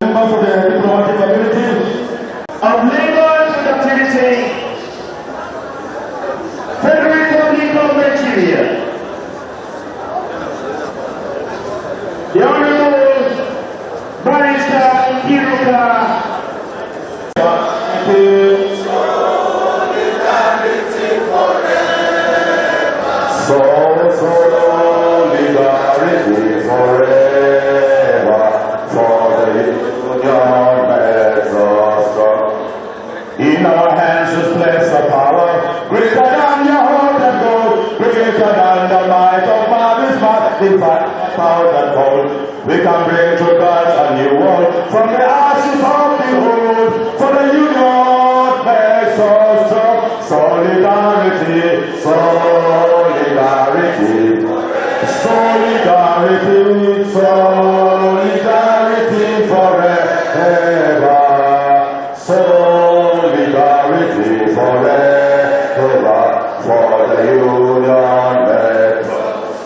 Members of the diplomatic community of labor productivity, Federal Republic of Nigeria, the Honorable Barrister Kiruka. Solidarity forever. Solidarity forever. For the union makes us strong. In our hands is place of power, greater than your heart and gold, greater than the might of man is magnified, power and gold. We can bring to God a new world from the ashes of the old. For the union makes us strong. Solidarity, solidarity, solidarity, solidarity forever. Solidarity forever. For the union makes us.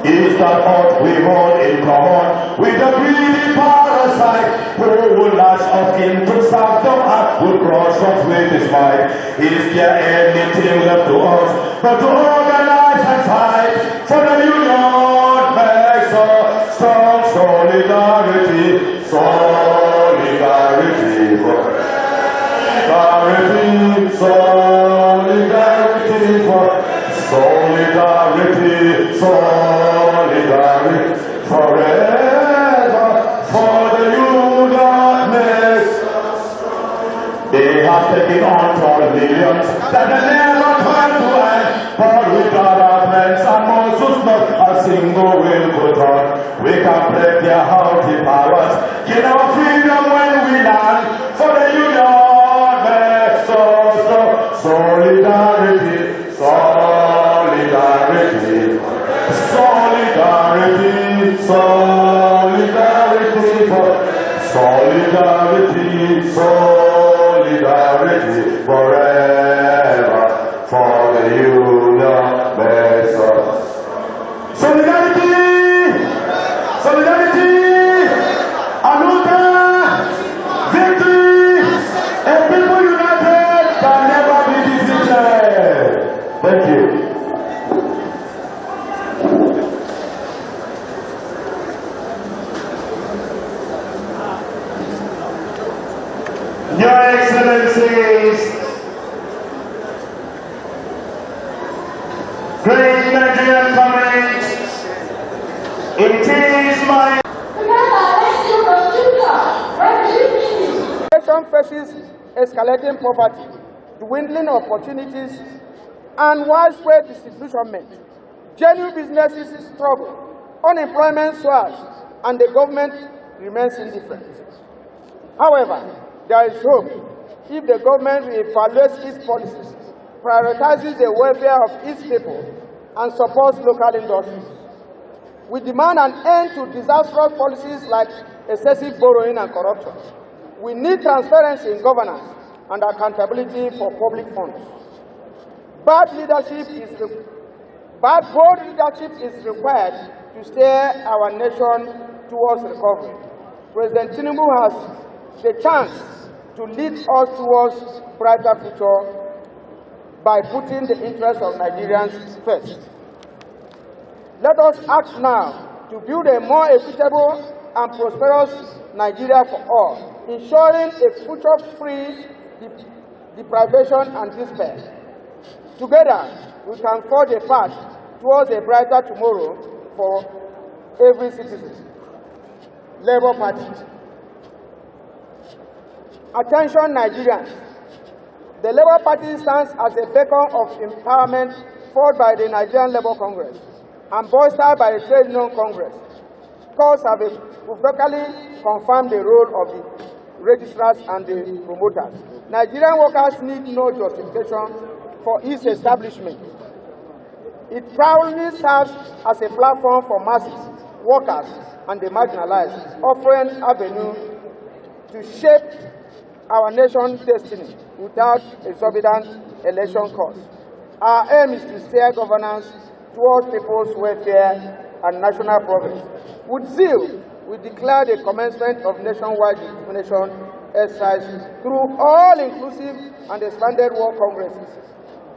Is that what we want in common with the greedy parasite who will lash us into sanctum and will crush us with his might? Is there anything left to us but to organize and fight for the union makes us strong? Solidarity, solidarity forever. Solidarity, solidarity forever. Solidarity, solidarity forever. For the union makes us strong. They have taken on for millions that they never tried to end. But with God our friends and Moses not a single will put on. We can break their haughty powers, get our freedom when we land. For the union makes us strong. Solidarity, solidarity, solidarity, solidarity, solidarity, solidarity forever. For the union makes us. Solidarity, solidarity, Anuta, victory, and people united can never be defeated. Thank you. Your Excellencies, great Nigerian comrades, it is my nation faces escalating poverty, dwindling opportunities, and widespread disillusionment. Genuine businesses struggle, unemployment soars, and the government remains indifferent. However, there is hope if the government reevaluates its policies, prioritizes the welfare of its people, and supports local industries. We demand an end to disastrous policies like excessive borrowing and corruption. We need transparency in governance and accountability for public funds. Bold leadership is required to steer our nation towards recovery. President Tinubu has the chance to lead us towards a brighter future by putting the interests of Nigerians first. Let us act now to build a more equitable and prosperous Nigeria for all, ensuring a future free deprivation and despair. Together, we can forge a path towards a brighter tomorrow for every citizen. Labour Party. Attention Nigerians. The Labour Party stands as a beacon of empowerment fought by the Nigerian Labour Congress and bolstered by the Trade Union Congress. Courts have publicly confirmed the role of the registrars and the promoters. Nigerian workers need no justification for its establishment. It proudly serves as a platform for masses, workers, and the marginalized, offering avenue to shape our nation's destiny without exorbitant election costs. Our aim is to steer governance towards people's welfare and national progress. With zeal, we declare the commencement of nationwide discrimination exercise through all-inclusive and expanded world congresses.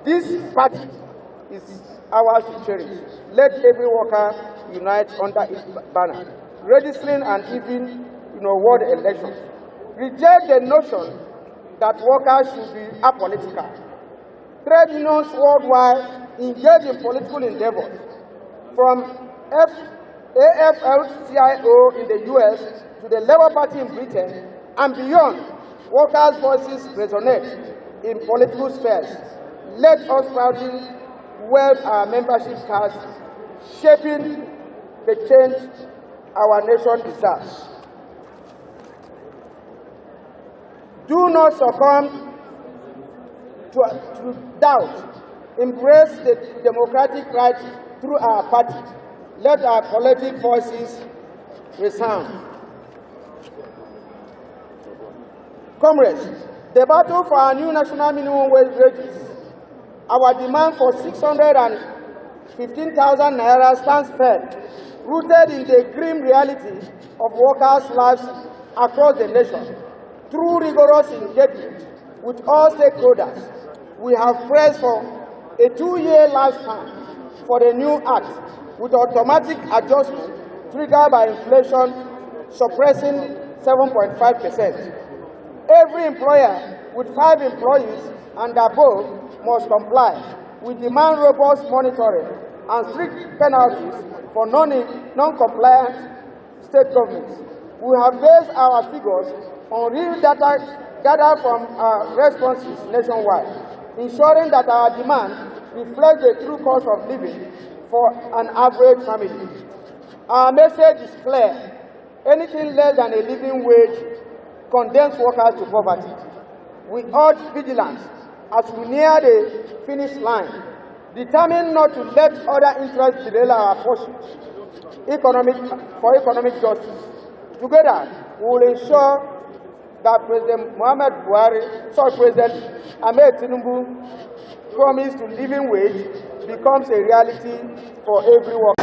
This party is ours to cherish. Let every worker unite under its banner, registering and even ward elections. Reject the notion that workers should be apolitical. Trade unions worldwide engage in political endeavors, from AFL-CIO in the US to the Labour Party in Britain and beyond. Workers' voices resonate in political spheres. Let us proudly wave our membership cards, shaping the change our nation deserves. Do not succumb to doubt. Embrace the democratic right through our party. Let our collective voices resound. Comrades, the battle for our new national minimum wage rates, our demand for 615,000 naira stands firm, rooted in the grim reality of workers' lives across the nation. Through rigorous engagement with all stakeholders, we have pressed for a 2-year lifespan for the new act, with automatic adjustment triggered by inflation suppressing 7.5%. Every employer with 5 employees and above must comply. We demand robust monitoring and strict penalties for non-compliant state governments. We have based our figures on real data gathered from our responses nationwide, ensuring that our demand reflects the true cost of living for an average family. Our message is clear. Anything less than a living wage condemns workers to poverty. We urge vigilance as we near the finish line, determined not to let other interests derail our pursuit for economic justice. Together, we will ensure that President Ahmed Tinubu promised to living wage becomes a reality for every worker.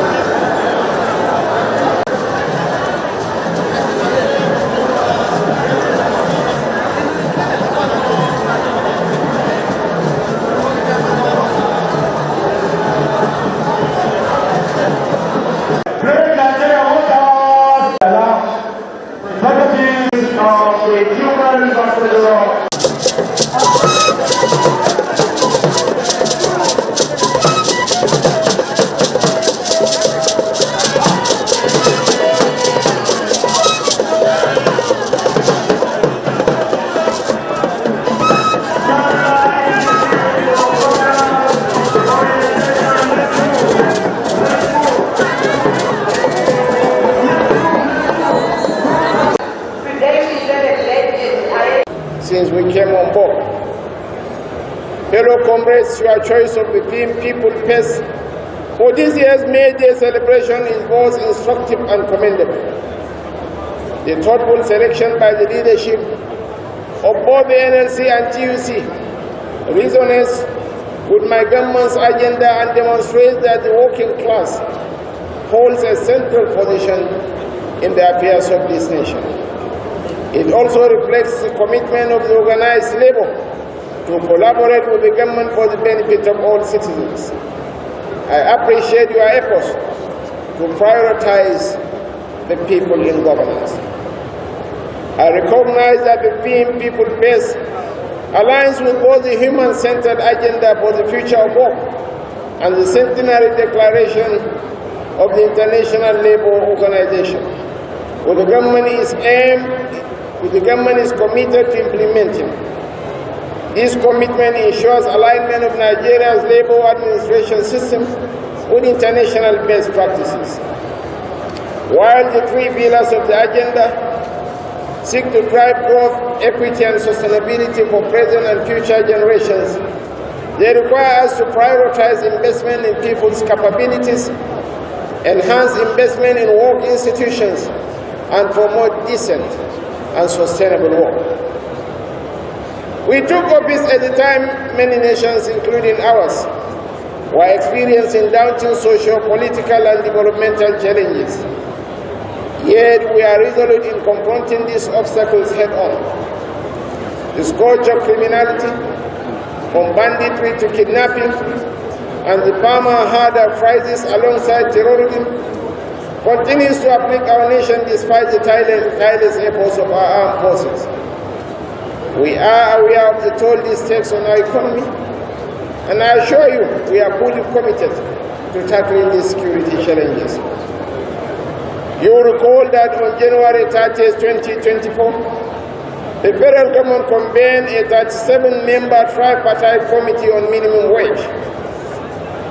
Since we came on board. Fellow comrades, your choice of the theme People First for this year's May Day celebration is both instructive and commendable. The thoughtful selection by the leadership of both the NLC and TUC resonates with my government's agenda and demonstrates that the working class holds a central position in the affairs of this nation. It also reflects the commitment of the organized labor to collaborate with the government for the benefit of all citizens. I appreciate your efforts to prioritize the people in governance. I recognize that the theme People First aligns with both the human-centered agenda for the future of work and the centenary declaration of the International Labour Organization, where the government is committed to implementing. This commitment ensures alignment of Nigeria's labor administration system with international best practices. While the 3 pillars of the agenda seek to drive growth, equity, and sustainability for present and future generations, they require us to prioritize investment in people's capabilities, enhance investment in work institutions, and promote decent and sustainable work. We took office at the time many nations, including ours, were experiencing daunting social, political, and developmental challenges. Yet we are resolute in confronting these obstacles head-on. The scourge of criminality, from banditry to kidnapping, and the Burma-Harder crisis alongside terrorism, continues to afflict our nation despite the tireless efforts of our armed forces. We are aware of the toll this takes on our economy, and I assure you we are fully committed to tackling these security challenges. You will recall that on January 30, 2024, the federal government convened a 37-member tripartite committee on minimum wage.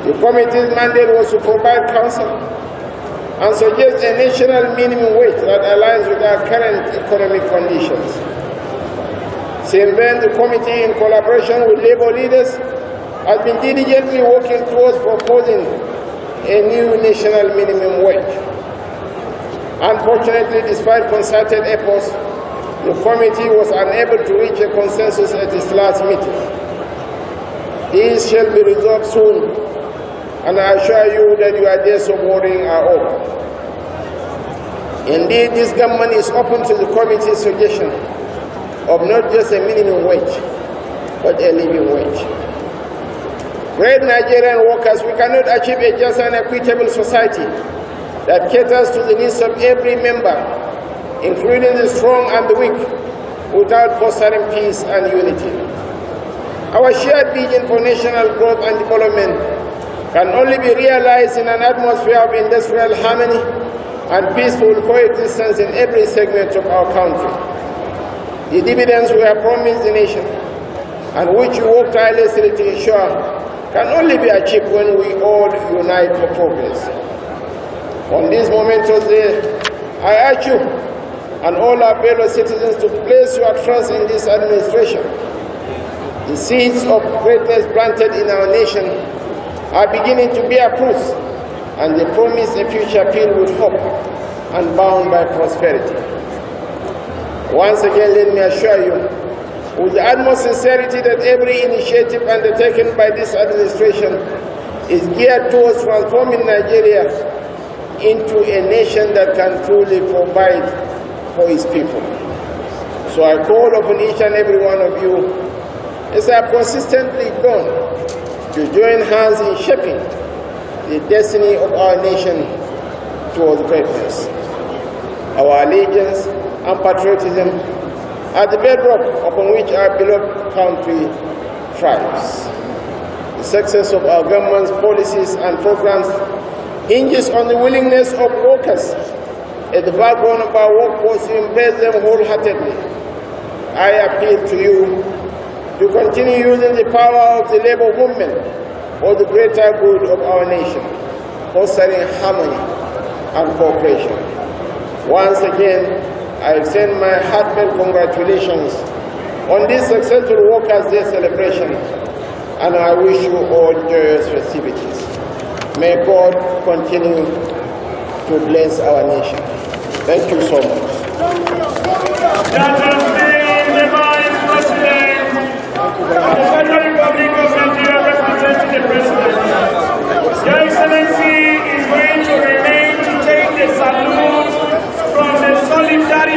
The committee's mandate was to provide counsel and suggest a national minimum wage that aligns with our current economic conditions. Since then, the committee, in collaboration with labor leaders, has been diligently working towards proposing a new national minimum wage. Unfortunately, despite concerted efforts, the committee was unable to reach a consensus at its last meeting. These shall be resolved soon, and I assure you that your days of worrying are over. Indeed, this government is open to the committee's suggestion of not just a minimum wage, but a living wage. Great Nigerian workers, we cannot achieve a just and equitable society that caters to the needs of every member, including the strong and the weak, without fostering peace and unity. Our shared vision for national growth and development can only be realized in an atmosphere of industrial harmony and peaceful coexistence in every segment of our country. The dividends we have promised the nation, and which we work tirelessly to ensure, can only be achieved when we all unite for progress. On this momentous day, I urge you and all our fellow citizens to place your trust in this administration. The seeds of greatness planted in our nation are beginning to bear fruits, and they promise a future filled with hope and bound by prosperity. Once again, let me assure you, with the utmost sincerity, that every initiative undertaken by this administration is geared towards transforming Nigeria into a nation that can truly provide for its people. So I call upon each and every one of you, as I have consistently done, to join hands in shaping the destiny of our nation towards greatness. Our allegiance and patriotism are the bedrock upon which our beloved country thrives. The success of our government's policies and programs hinges on the willingness of workers at the backbone of our workforce to embrace them wholeheartedly. I appeal to you to continue using the power of the labor movement for the greater good of our nation, fostering harmony and cooperation. Once again, I extend my heartfelt congratulations on this successful Workers' Day celebration, and I wish you all joyous festivities. May God continue to bless our nation. Thank you so much. That has been the Vice President of the Federal Republic of Nigeria representing the President. Your Excellency is going to remain to take the salute from the solidarity